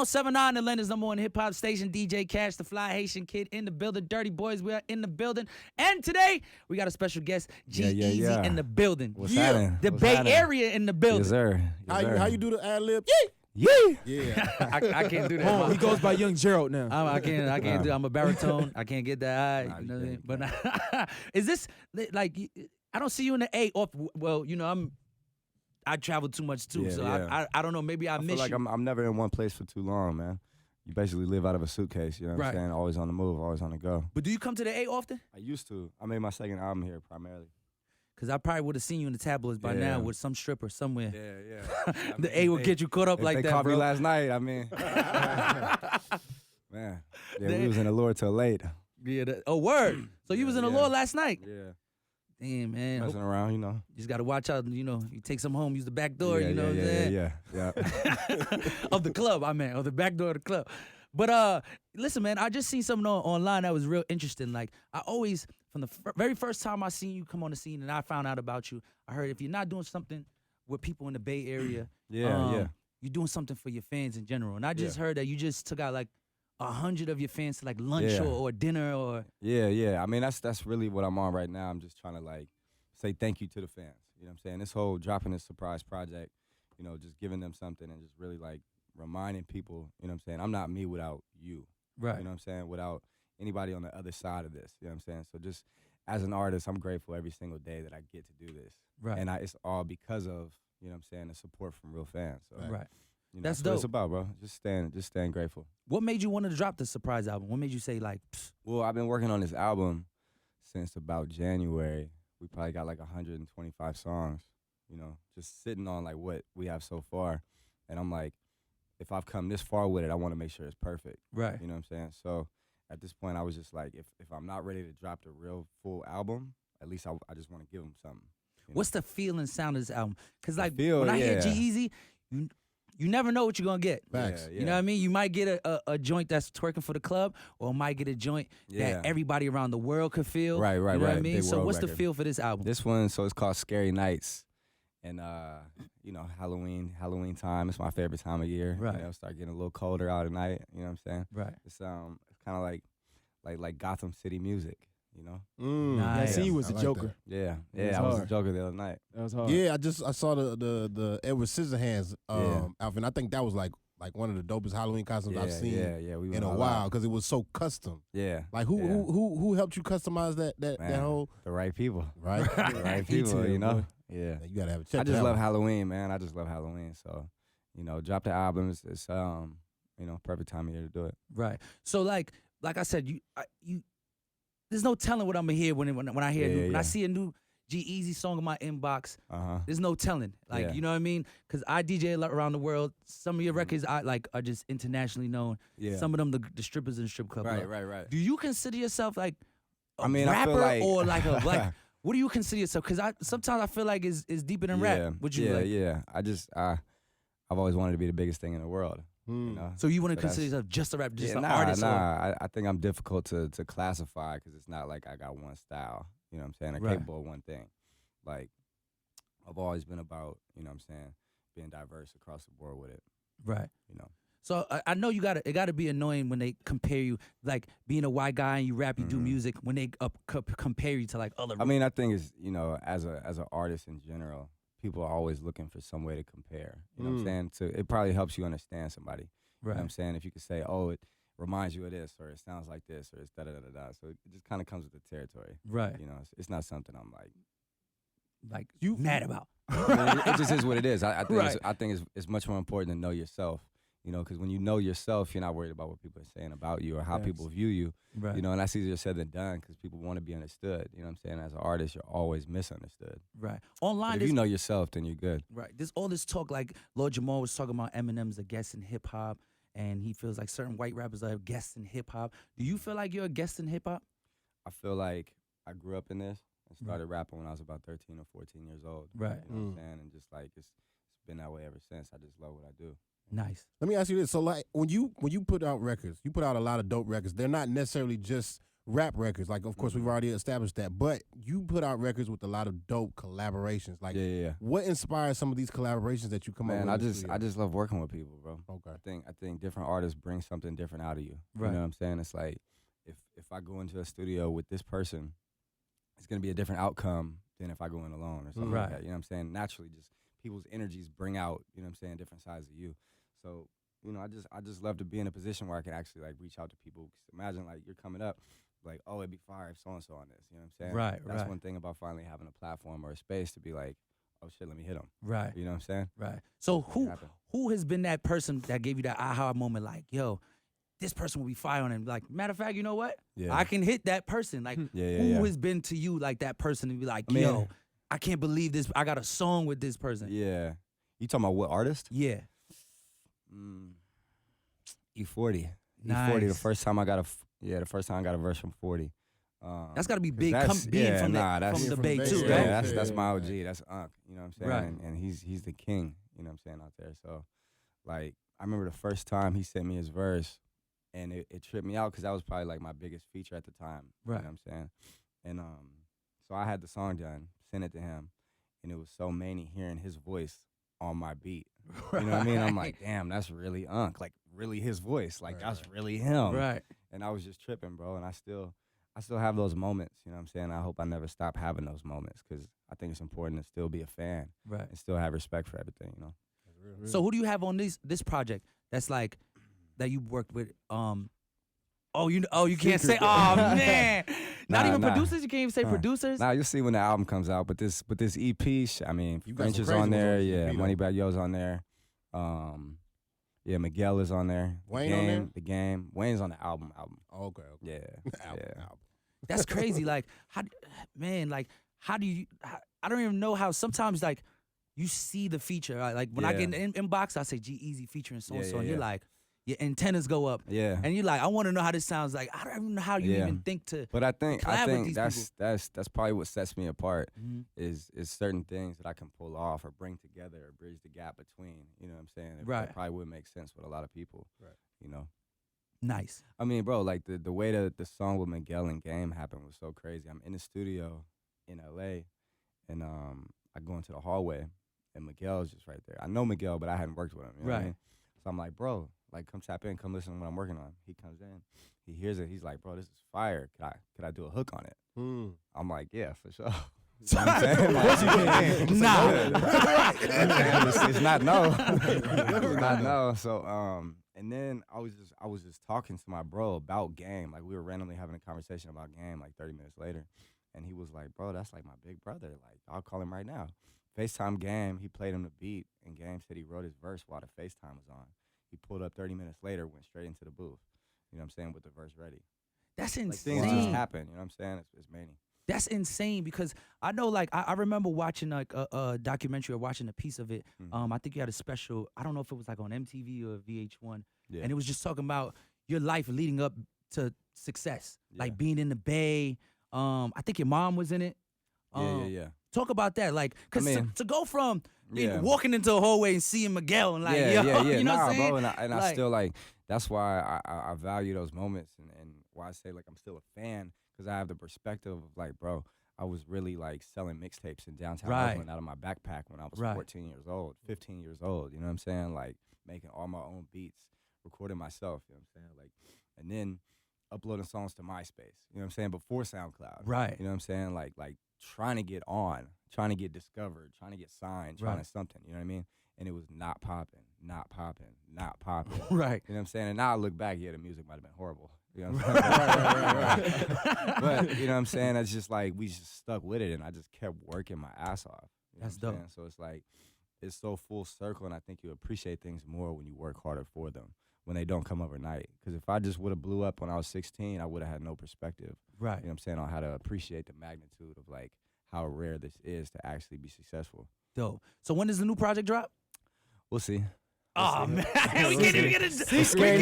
107.9, Atlanta's #1 hip-hop station. DJ Cash, the Fly Haitian Kid in the building. Durtty Boyz, we are in the building. And today, we got a special guest, Eazy in the building. What's happening? The What's Bay happening? Area in the building. Yes, sir. How you do the ad lib? Yeah. Yeah. I can't do that. He goes by Young Gerald now. I can't do. I'm a baritone. I can't get that high. You know what I mean? But is this like? I don't see you in the A. Off. Well, you know, I travel too much too, so yeah. I don't know. Maybe I feel miss like you. I'm never in one place for too long, man. You basically live out of a suitcase, you know what I'm Right. saying? Always on the move, always on the go. But do you come to the A often? I used to. I made my second album here primarily. Because I probably would have seen you in the tabloids by now with some stripper somewhere. Yeah. The A would get you caught up if like they that, caught bro. me last night, I mean. Man. Yeah, we was in the Lord till late. Yeah. Oh, word. So you was in the Lord last night? Yeah. Damn, man. Messing around, you know. You just got to watch out, you know. You take some home, use the back door, you know what I'm saying? Yeah. Of the club, of the back door of the club. But listen, man, I just seen something online that was real interesting. Like, I always, from the very first time I seen you come on the scene and I found out about you, I heard if you're not doing something with people in the Bay Area, you're doing something for your fans in general. And I just heard that you just took out like 100 of your fans to like lunch or dinner or. Yeah. I mean, that's really what I'm on right now. I'm just trying to like say thank you to the fans. You know what I'm saying? This whole dropping this surprise project, you know, just giving them something and just really like reminding people, you know what I'm saying? I'm not me without you. Right. You know what I'm saying? Without anybody on the other side of this. You know what I'm saying? So just as an artist, I'm grateful every single day that I get to do this. Right. And it's all because of, you know what I'm saying, the support from real fans. So, Right. You know, That's what dope. it's about, bro. Just staying grateful. What made you want to drop the surprise album? What made you say like, psst? Well, I've been working on this album since about January. We probably got like 125 songs, you know, just sitting on like what we have so far. And I'm like, if I've come this far with it, I want to make sure it's perfect. Right. You know what I'm saying? So at this point, I was just like, if I'm not ready to drop the real full album, at least I just want to give them something. You know? What's the feel and sound of this album? Because like feel, when I hear yeah. G-Eazy, you never know what you're going to get. Facts. Yeah. You know what I mean? You might get a joint that's twerking for the club, or might get a joint that everybody around the world could feel. Right, You know what I mean? Big So world what's the record. feel for this album? This one, so it's called Scary Nights. And, you know, Halloween time. It's my favorite time of year. Right. You know, start getting a little colder out at night. You know what I'm saying? Right. It's kind of like Gotham City music, you know? Nice. I seen you was I a like Joker. Yeah. was I was a hard. Joker the other night. That was hard. Yeah, I saw the Edward Scissorhands Yeah. outfit. I think that was like one of the dopest Halloween costumes I've seen Yeah. We in went a all while out. because it was so custom. Yeah. Like who helped you customize that Man, whole the right people. right? The right people, Detail, you know? bro. Yeah. You gotta have a check. I just that love one. Halloween, man. I just love Halloween. So, you know, drop the albums. It's you know, perfect time of year to do it. Right. So like I said, you there's no telling what I'm gonna hear when I hear when I see a new G-Eazy song in my inbox. There's no telling. Like, you know what I mean? Because I DJ a lot around the world. Some of your records are just internationally known. Yeah. Some of them the strippers in the strip club. Right. Do you consider yourself like a I mean, I rapper feel like or like a what do you consider yourself? Because sometimes I feel like it's deeper than rap. Would you like? Yeah. I've always wanted to be the biggest thing in the world. You know? So you wouldn't So consider yourself just a rapper, just an nah, artist? I think I'm difficult to classify because it's not like I got one style. You know what I'm saying? I'm Right. capable of one thing. Like, I've always been about, you know what I'm saying, being diverse across the board with it. Right. You know? So I know it gotta be annoying when they compare you, like being a white guy and you rap, you do music, when they compare you to like other. I mean, I think it's, you know, as an artist in general, people are always looking for some way to compare. You know what I'm saying? It probably helps you understand somebody. You know what I'm saying? If you could say, oh, it reminds you of this, or it sounds like this, or it's da-da-da-da-da. So it just kind of comes with the territory. Right. You know, it's not something I'm like you mad about. it just is what it is. I think, Right. I think it's much more important to know yourself. You know, because when you know yourself, you're not worried about what people are saying about you or how people view you. Right. You know, and that's easier said than done because people want to be understood. You know what I'm saying? As an artist, you're always misunderstood. Right. But Online, if you know yourself, then you're good. right. There's all this talk like Lord Jamal was talking about Eminem's a guest in hip hop, and he feels like certain white rappers are guests in hip hop. Do you feel like you're a guest in hip hop? I feel like I grew up in this and started rapping when I was about 13 or 14 years old. Right. You know what I'm saying? And just like it's been that way ever since. I just love what I do. Nice. Let me ask you this: so, like, when you put out records, you put out a lot of dope records. They're not necessarily just rap records. Like, of course, we've already established that. But you put out records with a lot of dope collaborations. Like, what inspires some of these collaborations that you come up with? Man, I just love working with people, bro. Okay. I think different artists bring something different out of you. Right. You know what I'm saying? It's like if I go into a studio with this person, it's gonna be a different outcome than if I go in alone or something like that. You know what I'm saying? Naturally, just people's energies bring out, you know what I'm saying, different sides of you. So, you know, I just love to be in a position where I can actually like reach out to people. 'Cause imagine like you're coming up, like, oh, it'd be fire if so and so on this. You know what I'm saying? Right. That's one thing about finally having a platform or a space to be like, oh shit, let me hit them. Right. You know what I'm saying? Right. So who has been that person that gave you that aha moment? Like, yo, this person will be fire on him. Like, matter of fact, you know what? Yeah. I can hit that person. Like, who has been to you like that person and be like, yo, I can't believe this. I got a song with this person. Yeah. You talking about what artist? Yeah. E40. Nice. E40. The first time I got a verse from 40. That's got to be big. That's, being from that's the Bay too, yeah, right? that's my OG. That's Unc. You know what I'm saying? Right. And he's the king. You know what I'm saying out there. So, like, I remember the first time he sent me his verse, and it tripped me out because that was probably like my biggest feature at the time. Right. You know what I'm saying? And so I had the song done, sent it to him, and it was so many hearing his voice on my beat. You know what I mean? I'm like, damn, that's really Unc. Like, really his voice. Like, that's really him. Right. And I was just tripping, bro. And I still have those moments. You know what I'm saying? I hope I never stop having those moments because I think it's important to still be a fan. Right. And still have respect for everything, you know? So who do you have on this project that's like that you worked with? You can't say. Oh man, not even producers. You can't even say producers. Nah, you'll see when the album comes out. But this EP, I mean, French is on there. Yeah, Moneybagg Yo's on there. Yeah, Miguel is on there. Wayne on there. The Game. Wayne's on the album. Oh, okay. Yeah. Album. That's crazy. Like how do you? I don't even know how. Sometimes like you see the feature. Right? Like when I get in the inbox, I say G-Eazy featuring so and so, and you're like, your antennas go up. Yeah. And you're like, I want to know how this sounds. Like I don't even know how you even think to. But I think that's that's probably what sets me apart is certain things that I can pull off or bring together or bridge the gap between. You know what I'm saying? It probably would make sense with a lot of people. Right. You know. Nice. I mean, bro, like the way that the song with Miguel and Game happened was so crazy. I'm in the studio in LA, and I go into the hallway, and Miguel's just right there. I know Miguel, but I hadn't worked with him. You know what I mean? So I'm like, bro, like come tap in, come listen to what I'm working on. He comes in, he hears it, he's like, bro, this is fire. Could I do a hook on it? I'm like, yeah, for sure. You know what I'm saying? Like, it's not no. It's not no. So and then I was just talking to my bro about Game. Like we were randomly having a conversation about Game like 30 minutes later. And he was like, bro, that's like my big brother. Like, I'll call him right now. FaceTime Game, he played him the beat, and Game said he wrote his verse while the FaceTime was on. He pulled up 30 minutes later, went straight into the booth. You know what I'm saying? With the verse ready. That's insane. Like, things just happen. You know what I'm saying? It's many. That's insane because I know, like, I remember watching like a documentary or watching a piece of it. I think you had a special. I don't know if it was like on MTV or VH1, and it was just talking about your life leading up to success, like being in the Bay. I think your mom was in it. Yeah. Talk about that, like, cause to go from walking into a hallway and seeing Miguel and like, you know what I'm saying? Bro, and I still like. That's why I value those moments and why I say like I'm still a fan. Because I have the perspective of like, bro, I was really like selling mixtapes in downtown Oakland out of my backpack when I was 14 years old, 15 years old. You know what I'm saying? Like making all my own beats, recording myself. You know what I'm saying? Like, and then uploading songs to MySpace. You know what I'm saying? Before SoundCloud. Right. You know what I'm saying? Like trying to get on, trying to get discovered, trying to get signed, trying to something. You know what I mean? And it was not popping. Right. You know what I'm saying? And now I look back, the music might have been horrible. You know what I'm saying? Right. But you know what I'm saying? It's just like we just stuck with it, and I just kept working my ass off. You know That's dope. Saying? So it's like it's so full circle, and I think you appreciate things more when you work harder for them, when they don't come overnight. Because if I just would have blew up when I was 16, I would have had no perspective. Right. You know what I'm saying? On how to appreciate the magnitude of like how rare this is to actually be successful. Dope. So when does the new project drop? We'll see. Oh man, we can't even get a Scary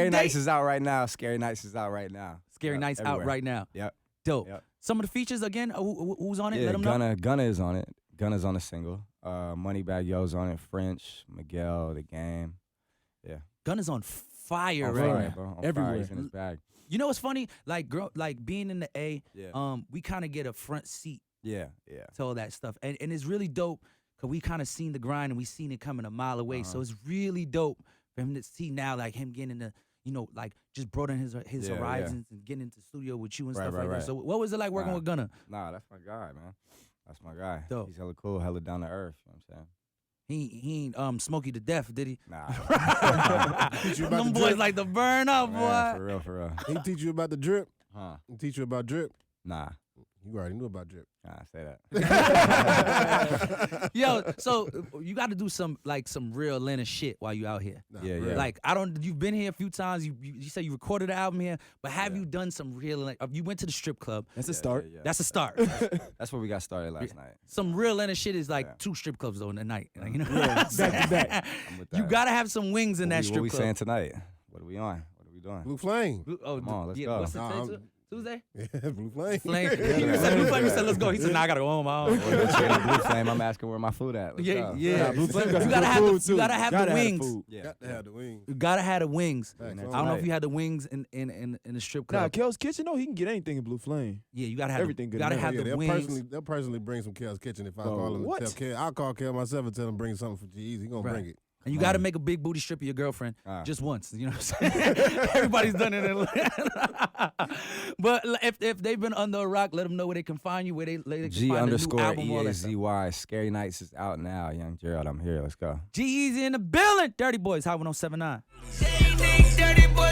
Nights is out right now. Scary Nights is out right now. Scary Nights out right now. Yep. Dope. Yep. Some of the features again. Who's on it? Let them know. Gunna is on it. Gunna's on the single. Moneybagg Yo's on it. French, Miguel, The Game. Yeah. Gunna's on fire On right fire, now. bro. On Everywhere. fire. He's in his bag. You know what's funny? Like being in the A, Yeah. we kind of get a front seat Yeah. to all that stuff, and it's really dope because we kind of seen the grind and we seen it coming a mile away. So it's really dope for him to see now, like him getting into, like just broadening his horizons and getting into the studio with you and stuff like that. So what was it like working with Gunna? Nah, that's my guy, man. That's my guy. Dope. He's hella cool, hella down to earth. You know what I'm saying? He ain't Smokey to death, did he? Nah. Them boys like to burn up, Man, boy. for real. He teach you about the drip. Huh? He teach you about drip. Nah. You already knew about drip. Say that. Yo, so you got to do some real Atlanta shit while you out here. Nah, Yeah. Like you've been here a few times. You say you recorded an album here, but have you done some real? You went to the strip club. That's a start. Yeah. That's a start. That's where we got started last night. Some real Atlanta shit is like 2 strip clubs though in the night. Like, you know, Back to back. I'm with you that. gotta have some wings in that What strip we club. saying tonight? What are we on? What are we doing? Blue Flame. Oh, Come on, let's go. What's the Nah, day? Tuesday? Yeah, Blue Flame. Flame. He said Blue Flame. He said let's go. He said nah, I gotta go home. I don't- Blue Flame. I'm asking where my food at. Let's go. Yeah. Blue Flame got You some gotta good have food, the too. you gotta have the Gotta have wings. food. Yeah. Got to have the wings. You gotta have the wings. Facts. I don't know if you had the wings in the strip Nah, club. Kel's Kitchen, no, he can get anything in Blue Flame. Yeah, you gotta have Everything the, good gotta enough. have Yeah, the they'll wings. personally bring some Kel's Kitchen if I Bro, call him what? and tell Kel. I'll call Kel myself and tell him bring something for G-Eazy. He gonna Right. bring it. And you got to make a big booty strip of your girlfriend Ah. just once. You know what I'm saying? Everybody's done it. But if they've been under a rock, let them know where they can find you, where they can find the new album, all that stuff. G_EAZY. Scary Nights is out now. Young Gerald, I'm here. Let's go. G-Eazy in the building. Dirty Boyz, Hot 107.9. Dirty Boy.